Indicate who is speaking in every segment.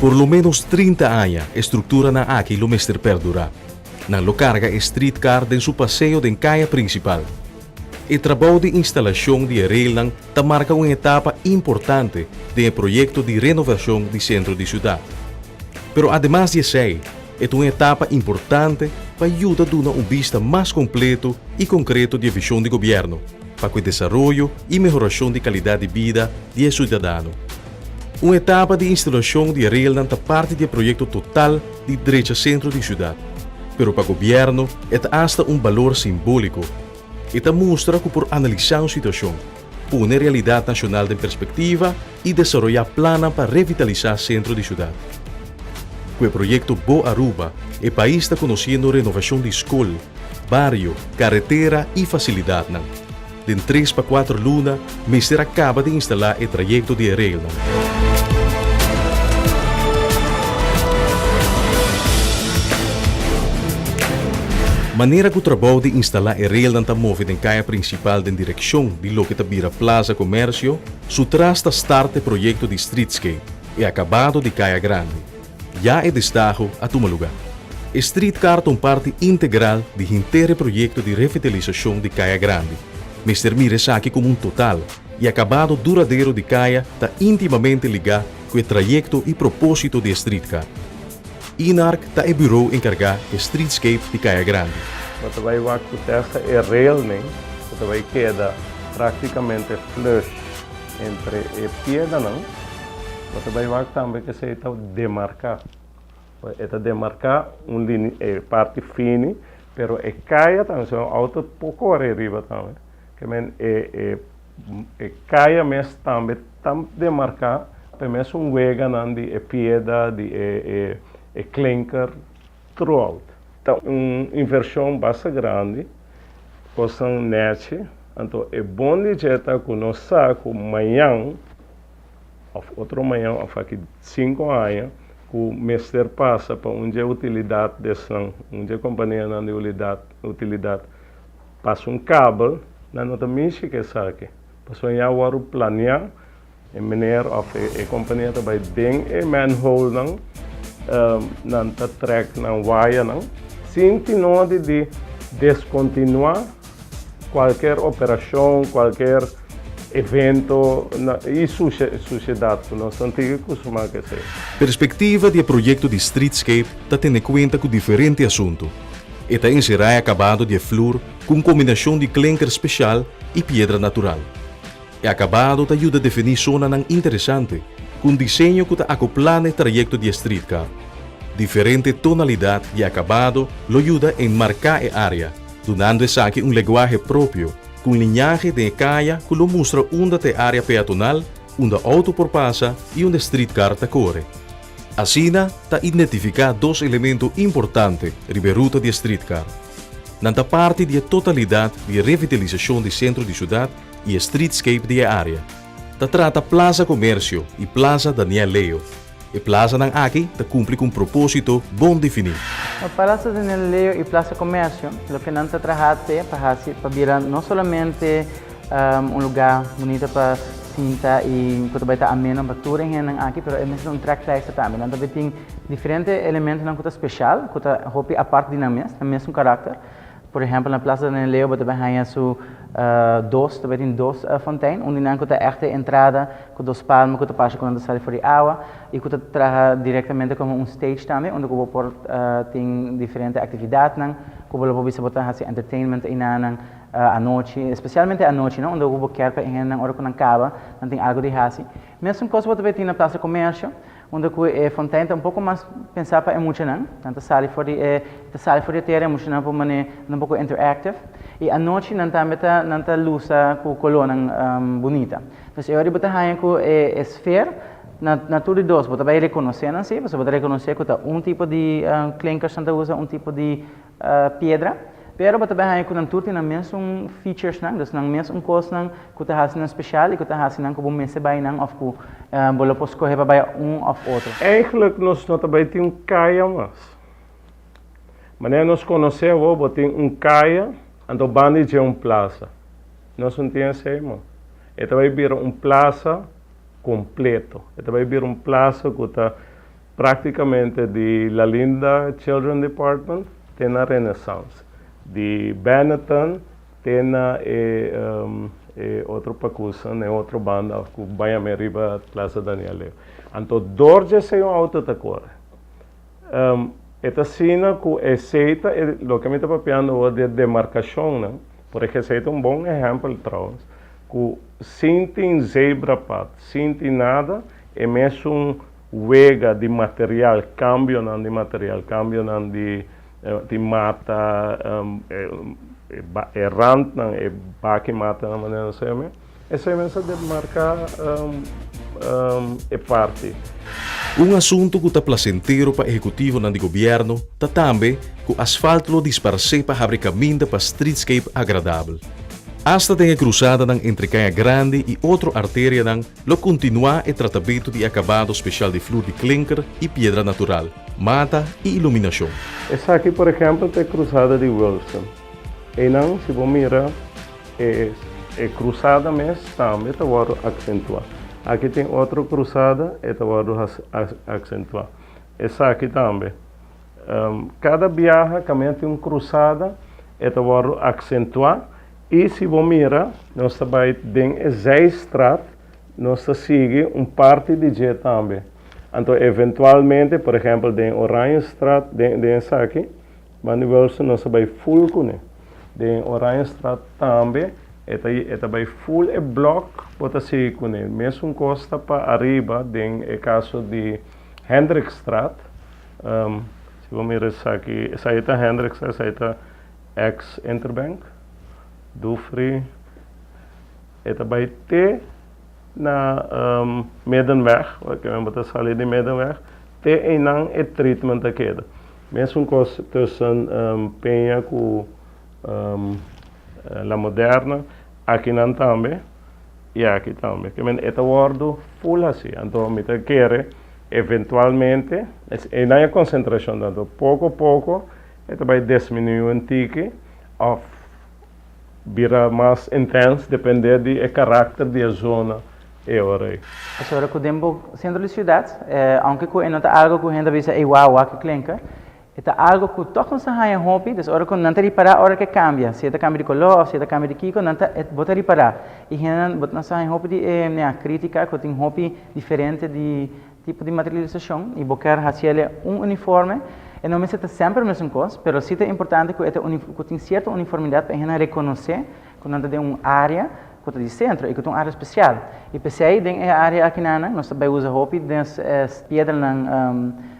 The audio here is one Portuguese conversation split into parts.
Speaker 1: Por lo menos 30 anos, a estrutura na aqui lo mester perdura. Nan lo carga a streetcar den su passeio den caia principal. O trabalho de instalação de rail ta marca uma etapa importante do projeto de renovação do centro de cidade. Pero además de ser, é uma etapa importante para ajudar a dar vista mais completo e concreto da visão do governo para o desenvolvimento e melhoração de qualidade de vida dos cidadãos. Uma etapa de instalação de rail é parte do projeto total de direito centro de cidade. Pero para o governo, é hasta valor simbólico. Esta mostra que por analisar a situação, pôr a realidade nacional em perspectiva e desenvolver planos para revitalizar o centro de cidade. Com o projeto Boa Aruba, o país está conhecendo renovação de escola, barrio, carretera e facilidade. De 3 para 4 lunas, o Ministério acaba de instalar o trajeto de rail. Maneira que o trabalho de instalar a rail está movido em caia principal da direção de lo que vira Plaza Comércio, sutrasta start o projeto de Streetscape e acabado de caia grande. Já é destaque a tomar lugar. Streetcar é parte integral do inteiro projeto de revitalização de caia grande. Mr. Miresaki como total e acabado duradouro de caia está intimamente ligado com o trajeto e propósito de Streetcar. INARC está o bureau encarregado de Streetscape de Caia Grande.
Speaker 2: Você vai ver que essa é rail, né? Você vai quedar praticamente flush entre a pieda, não? Você vai ver também que você está demarcar. Está demarcar uma parte fina, mas a caia também é auto pouco arriba também. Que a caia mesmo também está demarcar, também é um wega de pieda de e clinker throughout. Então, uma inversão bastante grande, possam net, então é bom de jeito que nós saco amanhã, ou outro amanhã, ou aqui 5 anos, que o mestre passa para onde a utilidade dessa, onde a companhia não de utilidade passa cabo, não também se que saque. Passou já o planear, e maneira a companhia também bem e manhole não. Nanta track na wire não, sem de descontinuar qualquer operação, qualquer evento e sociedade que nós antigos costumamos ser.
Speaker 1: Perspectiva do projeto de Streetscape está tendo em conta com diferentes assuntos. Está encerrar acabado de flor com combinação de clinker especial e pedra natural. E acabado te ajuda a definir zona interessante, com desenho que está acoplado no trajeto de streetcar. Diferente tonalidade de acabado lo ajuda a marcar a área, donando a linguagem próprio, com linhagem de caia que lo mostra onde a área peatonal, onde a auto por passa e onde streetcar te corre. Assim, está identificar 2 elementos importantes na ruta de streetcar. Nanta parte da totalidade de revitalização do centro de cidade e streetscape da área. Ta trata Plaza Comércio e Plaza Daniel Leo. E Plaza ng aqui ta cumpre com propósito bom definido.
Speaker 3: A Plaza Daniel Leo e Plaza Comércio, lo que nanta trajate para virar não somente lugar bonito para sinta e que vai estar ameno para tudo em aqui, mas é mesmo track size também. Nanta tem diferentes elementos na coisa especial, que tá hopi a parte dinâmica, tem mesmo caráter. Por exemplo, na Plaza Daniel Leo, você vai ter também tem 2 fontes, onde não tem echte entrada, com 2 palmas, que passa quando sai fora de água, e que traz diretamente como um stage também, onde você tem diferentes atividades, que você pode fazer entertainment à noite, especialmente à noite, onde você quer que a hora que não acaba, não tem algo de fazer. Mesmo coisa você tem na Plaza Comércio, onde a fonte é pouco mais pensar para emocionar, tanto sala fora de terra emocionar para maneira um pouco interactive, e à noite não tem luz com coluna bonita. Então, eu acho que a esfera na tudo dos, você vai reconhecer assim, você vai reconhecer que tipo de clinker que usa tipo de pedra. Pero você vai com tudo tem mesmo features nang, dus nang mesmo coisa que está fazendo especial e que está fazendo como messe vai nang of ku bolo pos correr para of outro.
Speaker 2: Eigenlijk nós não também tem caia mas nós conhecemos tem caia ando bande de plaza. Nós não tem assim, mano. Vai vir plaza completo. Vai vir plaza que está praticamente de La Linda Children Department tem a Renaissance. De Benetton tem outro percussão, outra banda que vai a Meriba Plaza Daniel. Então, dorje se um auto te corre. Esta cena que é feita, o que me está papiando de demarcação, né? Por exemplo, um bom exemplo, trouxe, que sem zebra pat, sem nada, é mesmo wega de material, cambio não de material, cambio não de mata, errante não, é baque mata na maneira não sei, essa é mesmo de marcar é parte.
Speaker 1: Um assunto que está placentero para o executivo do governo está também que o asfalto lo disparce para abrir caminho para streetscape agradável. Hasta tem a cruzada entre Caia Grande e outra artéria lo continua o tratamento de acabado especial de flor de clinker e pedra natural, mata e iluminação.
Speaker 2: Essa aqui, por exemplo, tem a cruzada de Wilson. E não, se você mirar, é cruzada mesmo também, está agora acentuar. Aqui tem outra cruzada, está agora acentuar. Essa aqui também. Cada viagem também tem uma cruzada, está agora acentuar. E se você mirar, nós também tem essa estrada, nós seguimos uma parte de G também. Então, eventualmente, por exemplo, tem Orange Street, tem essa aqui, mas nós também full com ele. Tem Orange Street também, também full e bloco para seguir com ele. Mesmo costa para arriba, tem o caso de Hendrix Street. Se você mirar essa aqui, essa é a Hendrix, essa é a ex-Interbank. Dufry, também tem na Medenweg, que eu vou sair de Medenweg, tem não é treatment da queda. Mesmo coisa tussen Penha com La Moderna, aqui não também, e aqui também. Que é o full assim, então me quer eventualmente, e não é concentração, então pouco a pouco, também diminuir um tique of vira mais intenso, depende do caráter da zona e hora.
Speaker 3: Agora, com o tempo centro da cidade, aunque não está algo que a gente vê igual a que clinca, é algo que todos nós temos hobby, então hora que não está reparar, hora que cambia, se está cambia de color, se está cambia de kiko, não está bota reparar. E a gente nós temos hobby de crítica, que tem hobby diferente de tipo de materialização, e bocar fazer uniforme. E não é sempre a mesma coisa, mas sim é importante que tenha certa uniformidade para a gente reconhecer quando tem uma área que está de centro e que tem uma área especial. E para aí, tem a área aqui, nós também usamos roupa, tem pedra,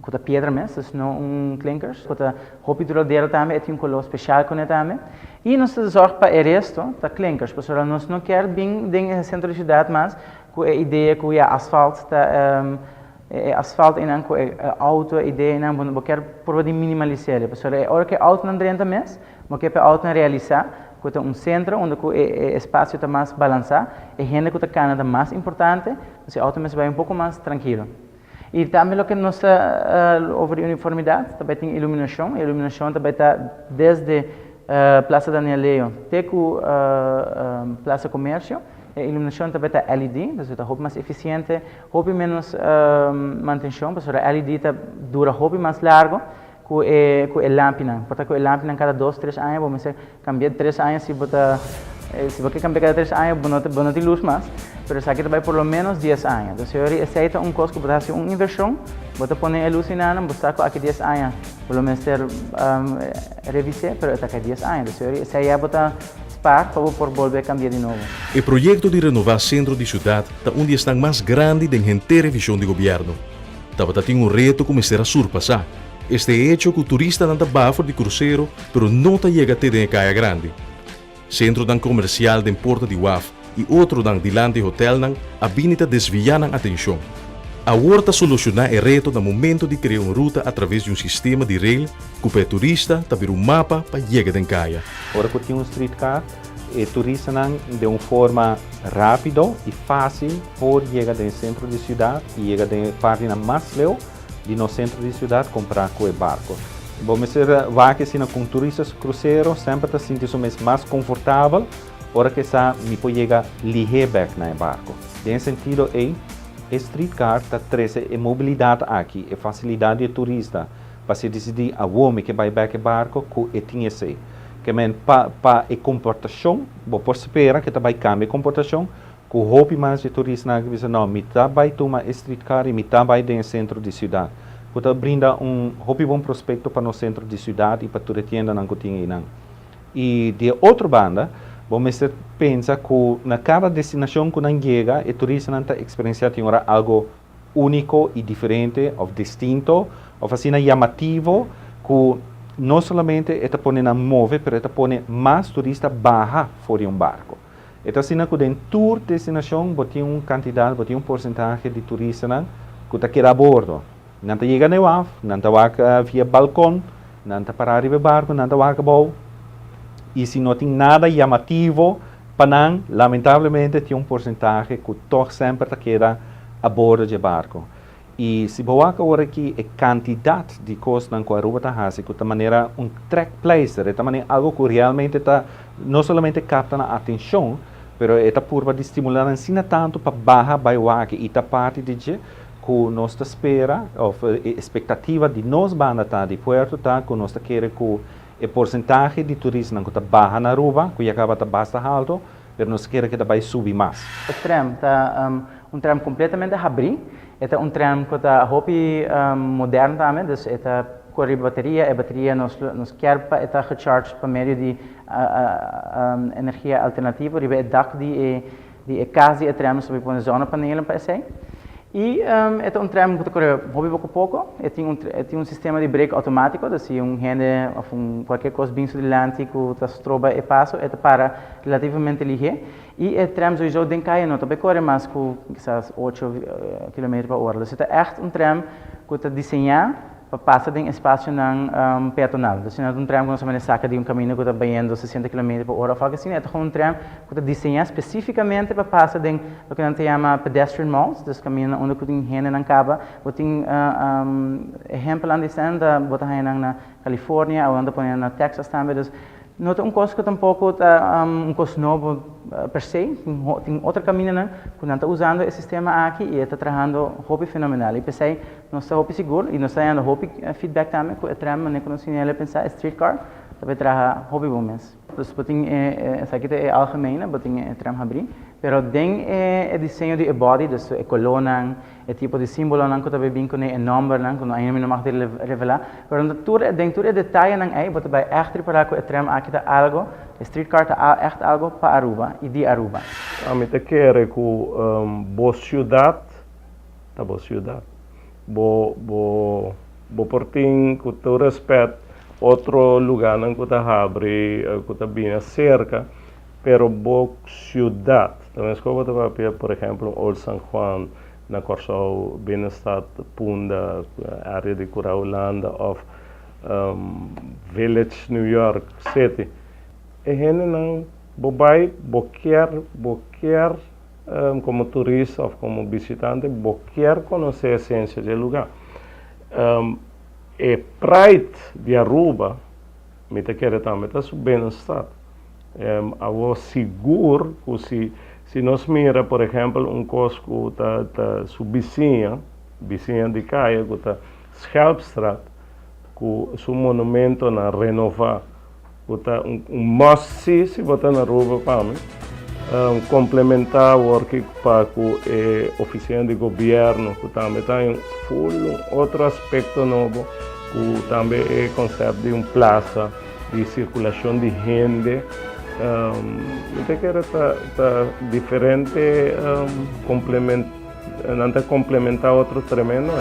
Speaker 3: que é pedra mesmo, não clinkers, que é roupa duradoura também, tem um color especial com ele também. E nós sorge para o resto, da clinkers, porque nós não queremos bem no centro da cidade, mas com a ideia que o asfalto asfalto e não auto ideia não vou quero por de minimalizar porque a hora que auto não renta mais mas que para auto não realizar que tem centro onde o espaço está mais balançado e gente que está canada mais importante então auto mais vai mais tranquilo e também o que nós over uniformidade também tem iluminação a iluminação também está desde Plaza Daniel Leo até com Plaza Comércio. A iluminação também está LED, então é mais eficiente, menos manutenção, porque a LED dura mais largo que a lâmpada. Portanto, a lâmpada cada 2-3 anos, vamos cambiar 3 anos, se você cambiar cada 3 anos, não tem luz mais, mas isso aqui vai por lo menos 10 anos. Então, se você aceita um custo que você uma inversão, você põe a luz em ano, você está aqui 10 anos, pelo menos ter revisar, mas está aqui 10 anos. Então, se você para volver a cambiar de novo.
Speaker 1: O projeto de renovar centro de cidade está onde está mais grande da inteira visão do governo. Estava tem um reto que começar a surpassar. Este é hecho que o turista anda bafo de cruzeiro, pero não chega até de Caia Grande. Centro dan comercial de Porta de Waf e outro dan dilante hotel nan abinita desviar a atenção. A horta solucionar o reto no momento de criar uma ruta através de um sistema de rail que o turista também um mapa para chegar em Caia.
Speaker 4: Agora que tem um streetcar, o turista de uma forma rápida e fácil pode chegar no centro da cidade e chegar na parte mais leu de no centro da cidade comprar com o barco. Vamos ser vai que com turistas cruzeiro sempre está sentindo mais confortável, hora que está me pode chegar ligeiro no barco. Nesse sentido streetcar está trazendo a mobilidade aqui, a facilidade de turista, para se decidir aonde que vai back barco com e tinha se. Que men para a comportação, vou perceber que vai cambiar a comportação, com o hobby mais de turista na que não, me tá vai tomar streetcar e me tá vai dentro centro de cidade. Kuta brinda hobby bom prospecto para no centro de cidade e para toda tienda não que tinha não. E de outra banda, vamos pensar que na cada destinação que não chega, o turista não está experienciando algo único e diferente, ou distinto, ou assim chamativo, que não somente está pondo move, mas está pondo mais turista barra fora barco. Então, assim, que em tour destinação, tem uma quantidade, tem porcentagem de turistas que está aqui a bordo. Não está chegando ao af, não está via balcão, não está para arriba barco, não está a boa. E se não tem nada chamativo, para lamentavelmente, tem porcentagem que toch sempre está aqui a bordo do barco. E se você agora aqui a quantidade de coisas que a Aruba está fazendo, de maneira track placer, de maneira algo que realmente está, não somente capta a atenção, mas está por estimular ensina tanto para barra baiuaque e está parte de que nós espera, ou a expectativa de nós banda tá de Puerto tá, que nós queremos que a porcentagem de turistas que está barra na Aruba, que acaba de basta alto, mas nós queremos que vai subir mais.
Speaker 3: O trem está trem completamente aberto. É trem que está hobby moderno também, então é corre bateria, a bateria nos quer está recharge por meio de energia alternativa, ribe dak de casa a trem sobre põe zonnepanelen para esse. E é trem que corre hobby pouco a pouco, tem sistema de brake automático, então se rende ou qualquer coisa bem sudelante que está stroba e passo, é para relativamente ligeiro. E é trem sowieso den kan não também corre mais com quizás 8 km/h. Então é trem que está desenhado para passar em espaço não peatonal. Então não é trem que não se saca de caminho que está banhando 60 km/h. Fala assim, é trem que está desenhado especificamente para passar em o que a gente chama pedestrian malls, então caminho onde tem gente não acaba. Tem exemplo lá de cena, bota na Califórnia ou onde põe na Texas também. Não é coisa que tampouco coisa novo per se, tem outro caminho que não está usando esse sistema aqui e está trabalhando hobby fenomenal. E pensei, não está hobby seguro e não está dando hobby feedback também, que é trem, não conheci ele pensar streetcar, também trabalha hobby women's. Então, tem essa aqui é algemene, tem trem abrir, pero tem o desenho de body, então coluna, o tipo de símbolo que também bem com o número, que não ainda não mag revelar, pero dentro do detalhe não é, você vai echt preparar que o trem aqui está algo, o streetcar está echt algo para Aruba e de Aruba.
Speaker 2: A mim te quer que boa cidade, tá boa cidade, boa portinho, com todo respeito. Outro lugar não que está abre, que está bem cerca, pero boa cidade. Então, se você vai por exemplo, Old San Juan, na Corsau, Binnenstad, Punda, área de Curaulanda, ou Village, New York City, e gente não vai, quer como turista ou como visitante, quer conhecer a essência do lugar. E Pride de Aruba, me te quer também, está bem estado. Eu seguro que se nós mira, por exemplo, coisa que está sua vizinha de caia, que está Schelpstraat, que seu monumento na renovar, que está must-see se botar na Aruba para mim. Complementar o work para a oficina de governo, que também tem outro aspecto novo, que também é o conceito de praça, de circulação de gente. Eu quero estar diferente, complementar outro tremendo.